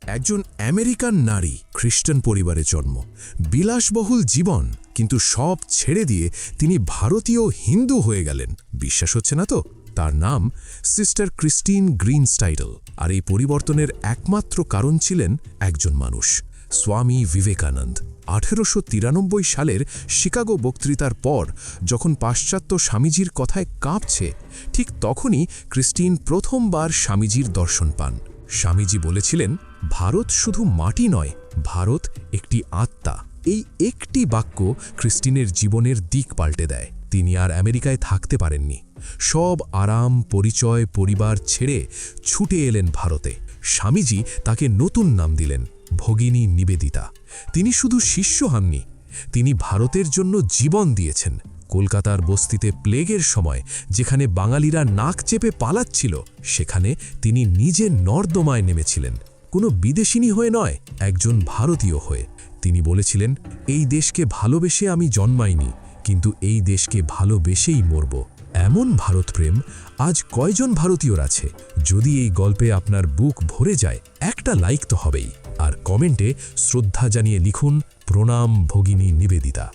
একজন আমেরিকান নারী, খ্রিস্টান পরিবারে জন্ম, বিলাসবহুল জীবন, কিন্তু সব ছেড়ে দিয়ে তিনি ভারতীয় হিন্দু হয়ে গেলেন। বিশ্বাস হচ্ছে না তো? তার নাম সিস্টার ক্রিস্টিন গ্রিনস্টাইডল। আর এই পরিবর্তনের একমাত্র কারণ ছিলেন একজন মানুষ, স্বামী বিবেকানন্দ। 1893 সালের শিকাগো বক্তৃতার পর যখন পাশ্চাত্য স্বামীজির কথায় কাঁপছে, ঠিক তখনই ক্রিস্টিন প্রথমবার স্বামীজির দর্শন পান। স্বামীজি বলেছিলেন, ভারত শুধু মাটি নয়, ভারত একটি আত্মা। এই একটি বাক্য ক্রিস্টিনের জীবনের দিক পাল্টে দেয়। তিনি আর আমেরিকায় থাকতে পারেননি। সব আরাম, পরিচয়, পরিবার ছেড়ে ছুটে এলেন ভারতে। স্বামীজি তাকে নতুন নাম দিলেন, ভগিনী নিবেদিতা। তিনি শুধু শিষ্য হননি, তিনি ভারতের জন্য জীবন দিয়েছেন। কলকাতার বস্তিতে প্লেগের সময় যেখানে বাঙালিরা নাক চেপে পালাচ্ছিল, সেখানে তিনি নিজে নর্দমায় নেমেছিলেন। কোনো বিদেশিনী হয়ে নয়, একজন ভারতীয় হয়ে। তিনি বলেছিলেন, এই দেশকে ভালোবেসে আমি জন্মাইনি, কিন্তু এই দেশকে ভালোবেসেই মরব। এমন ভারতপ্রেম আজ কয়জন ভারতীয়র আছে? যদি এই গল্পে আপনার বুক ভরে যায়, একটা লাইক তো হবেই। আর কমেন্টে শ্রদ্ধা জানিয়ে লিখুন, প্রণাম ভগিনী নিবেদিতা।